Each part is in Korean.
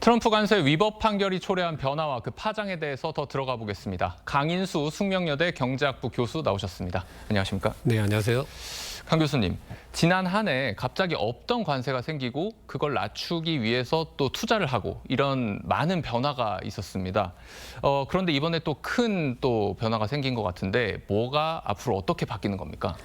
트럼프 관세 위법 판결이 초래한 변화와 그 파장에 대해서 더 들어가 보겠습니다. 강인수 숙명여대 경제학부 교수 나오셨습니다. 안녕하십니까? 네, 안녕하세요. 강 교수님, 지난 한 해 갑자기 없던 관세가 생기고 그걸 낮추기 위해서 또 투자를 하고 이런 많은 변화가 있었습니다. 그런데 이번에 또 큰 변화가 생긴 것 같은데 뭐가 앞으로 어떻게 바뀌는 겁니까?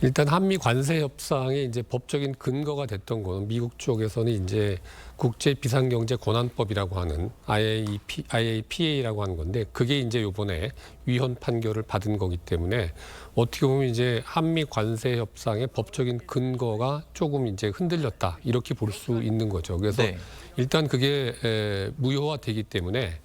일단 한미 관세 협상의 이제 법적인 근거가 됐던 거는 미국 쪽에서는 이제 국제 비상경제 권한법이라고 하는 IAPA라고 하는 건데 그게 이제 이번에 위헌 판결을 받은 거기 때문에 어떻게 보면 이제 한미 관세 협상의 법적인 근거가 조금 이제 흔들렸다 이렇게 볼 수 있는 거죠. 그래서 네. 일단 그게 무효화되기 때문에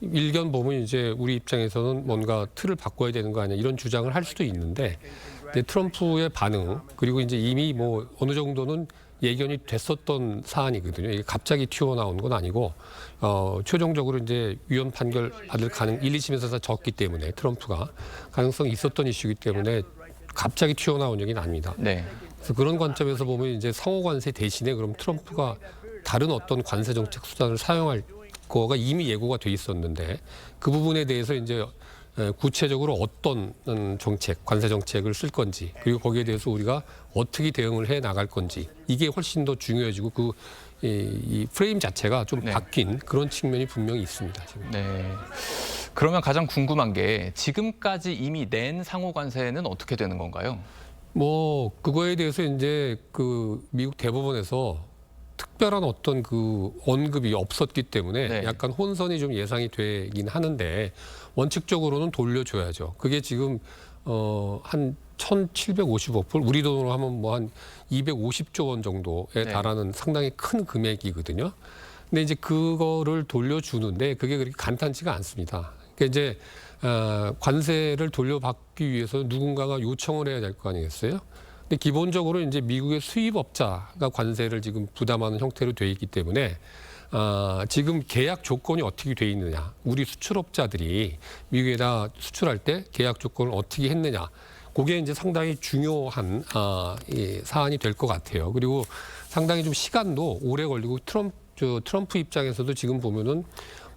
일견 보면 이제 우리 입장에서는 뭔가 틀을 바꿔야 되는 거 아니야 이런 주장을 할 수도 있는데 근데 트럼프의 반응 그리고 이제 이미 뭐 어느 정도는 예견이 됐었던 사안이거든요. 이게 갑자기 튀어나온 건 아니고 최종적으로 이제 위헌 판결 받을 1, 2심에서 졌기 때문에 트럼프가 가능성이 있었던 이슈이기 때문에 갑자기 튀어나온 얘기는 아닙니다. 네. 그래서 그런 관점에서 보면 이제 상호 관세 대신에 그럼 트럼프가 다른 어떤 관세 정책 수단을 사용할 거가 이미 예고가 돼 있었는데 그 부분에 대해서 이제 구체적으로 어떤 정책, 관세 정책을 쓸 건지 그리고 거기에 대해서 우리가 어떻게 대응을 해 나갈 건지 이게 훨씬 더 중요해지고 이 프레임 자체가 좀 네. 바뀐 그런 측면이 분명히 있습니다. 지금. 네. 그러면 가장 궁금한 게 지금까지 이미 낸 상호 관세는 어떻게 되는 건가요? 뭐 그거에 대해서 이제 그 미국 대법원에서 특별한 어떤 그 언급이 없었기 때문에 네. 약간 혼선이 좀 예상이 되긴 하는데 원칙적으로는 돌려줘야죠. 그게 지금 한 1,750억 불, 우리 돈으로 하면 뭐 한 250조 원 정도에 네. 달하는 상당히 큰 금액이거든요. 근데 이제 그거를 돌려주는데 그게 그렇게 간단치가 않습니다. 그러니까 이제 관세를 돌려받기 위해서 누군가가 요청을 해야 될 거 아니겠어요? 근데 기본적으로 이제 미국의 수입업자가 관세를 지금 부담하는 형태로 돼 있기 때문에 지금 계약 조건이 어떻게 돼 있느냐, 우리 수출업자들이 미국에다 수출할 때 계약 조건을 어떻게 했느냐, 그게 이제 상당히 중요한 사안이 될 것 같아요. 그리고 상당히 좀 시간도 오래 걸리고 트럼프 입장에서도 지금 보면은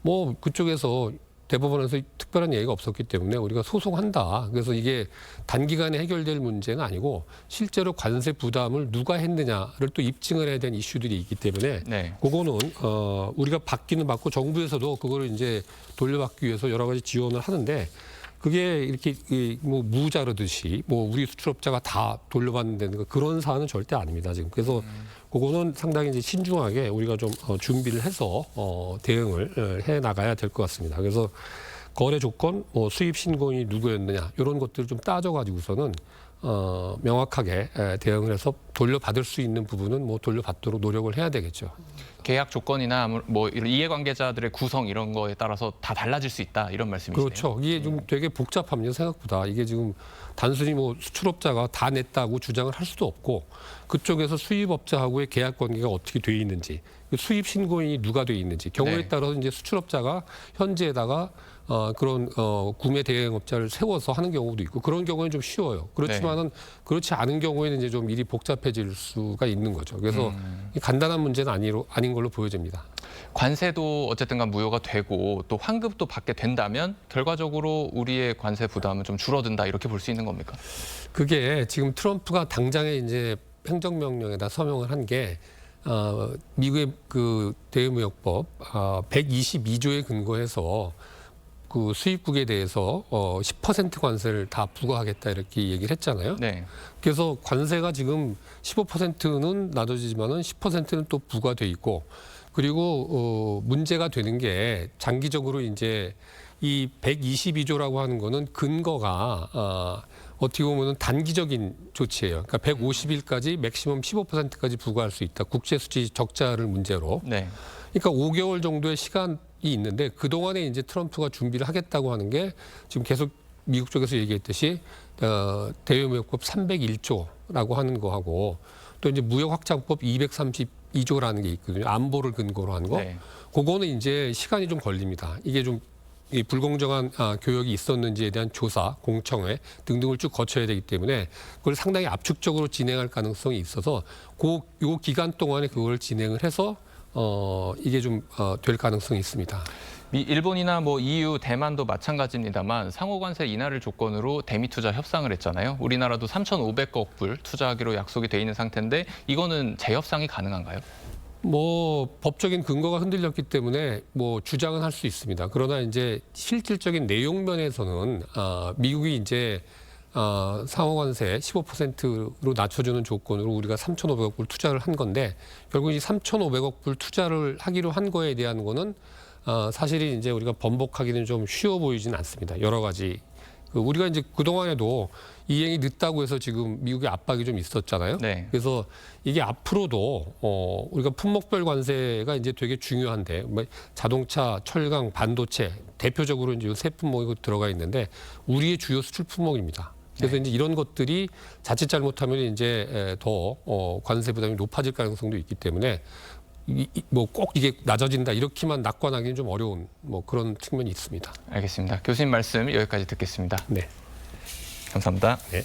뭐 그쪽에서 대법원에서 특별한 얘기가 없었기 때문에 우리가 소송한다. 그래서 이게 단기간에 해결될 문제는 아니고 실제로 관세 부담을 누가 했느냐를 또 입증을 해야 되는 이슈들이 있기 때문에 네. 그거는 우리가 받기는 받고 정부에서도 그거를 이제 돌려받기 위해서 여러 가지 지원을 하는데 그게 이렇게 뭐 무자르듯이 뭐 우리 수출업자가 다 돌려받는 그런 사안은 절대 아닙니다. 지금 그래서 그거는 상당히 이제 신중하게 우리가 좀 준비를 해서 대응을 해 나가야 될 것 같습니다. 그래서 거래 조건, 뭐 수입 신고인이 누구였느냐 이런 것들을 좀 따져가지고서는 명확하게 대응을 해서 돌려받을 수 있는 부분은 뭐 돌려받도록 노력을 해야 되겠죠. 계약 조건이나 뭐 이런 이해관계자들의 구성 이런 거에 따라서 다 달라질 수 있다 이런 말씀이시네요. 그렇죠. 이게 좀 되게 복잡합니다. 생각보다. 이게 지금 단순히 뭐 수출업자가 다 냈다고 주장을 할 수도 없고 그쪽에서 수입업자하고의 계약 관계가 어떻게 돼 있는지 수입 신고인이 누가 돼 있는지 경우에 네. 따라서 이제 수출업자가 현지에다가 그런 구매 대행업자를 세워서 하는 경우도 있고 그런 경우는 좀 쉬워요. 그렇지만은 그렇지 않은 경우에는 이제 좀 일이 복잡해질 수가 있는 거죠. 그래서 간단한 문제는 아닌 걸로 보여집니다. 관세도 어쨌든 간 무효가 되고 또 환급도 받게 된다면 결과적으로 우리의 관세 부담은 좀 줄어든다 이렇게 볼 수 있는 겁니까? 그게 지금 트럼프가 당장에 이제 행정명령에다 서명을 한 게 미국의 그 대외무역법 122조에 근거해서 그 수입국에 대해서 10% 관세를 다 부과하겠다 이렇게 얘기를 했잖아요. 네. 그래서 관세가 지금 15%는 낮아지지만은 10%는 또 부과돼 있고 그리고 문제가 되는 게 장기적으로 이제 이 122조라고 하는 거는 근거가 어떻게 보면은 단기적인 조치예요. 그러니까 150일까지 맥시멈 15%까지 부과할 수 있다. 국제 수지 적자를 문제로. 네. 그러니까 5개월 정도의 시간이 있는데 그동안에 이제 트럼프가 준비를 하겠다고 하는 게 지금 계속 미국 쪽에서 얘기했듯이 대외무역법 301조라고 하는 거하고 또 이제 무역확장법 232조라는 게 있거든요. 안보를 근거로 하는 거. 네. 그거는 이제 시간이 좀 걸립니다. 이게 좀 이 불공정한 교역이 있었는지에 대한 조사, 공청회 등등을 쭉 거쳐야 되기 때문에 그걸 상당히 압축적으로 진행할 가능성이 있어서 요 기간 동안에 그걸 진행을 해서 이게 좀 될 가능성이 있습니다. 일본이나 뭐 EU, 대만도 마찬가지입니다만 상호 관세 인하를 조건으로 대미 투자 협상을 했잖아요. 우리나라도 3,500억 불 투자하기로 약속이 돼 있는 상태인데 이거는 재협상이 가능한가요? 뭐 법적인 근거가 흔들렸기 때문에 뭐 주장은 할 수 있습니다. 그러나 이제 실질적인 내용 면에서는 미국이 이제 상호 관세 15%로 낮춰주는 조건으로 우리가 3,500억 불 투자를 한 건데 결국 이 3,500억 불 투자를 하기로 한 거에 대한 거는 사실이 이제 우리가 번복하기는 좀 쉬워 보이지는 않습니다. 여러 가지. 우리가 이제 그동안에도 이행이 늦다고 해서 지금 미국의 압박이 좀 있었잖아요. 네. 그래서 이게 앞으로도 우리가 품목별 관세가 이제 되게 중요한데 뭐 자동차, 철강, 반도체 대표적으로 이제 세 품목이 들어가 있는데 우리의 주요 수출 품목입니다. 그래서 네. 이제 이런 것들이 자칫 잘못하면 이제 더 관세 부담이 높아질 가능성도 있기 때문에 뭐 꼭 이게 낮아진다 이렇게만 낙관하기는 좀 어려운 뭐 그런 측면이 있습니다. 알겠습니다. 교수님 말씀 여기까지 듣겠습니다. 네. 감사합니다. 네.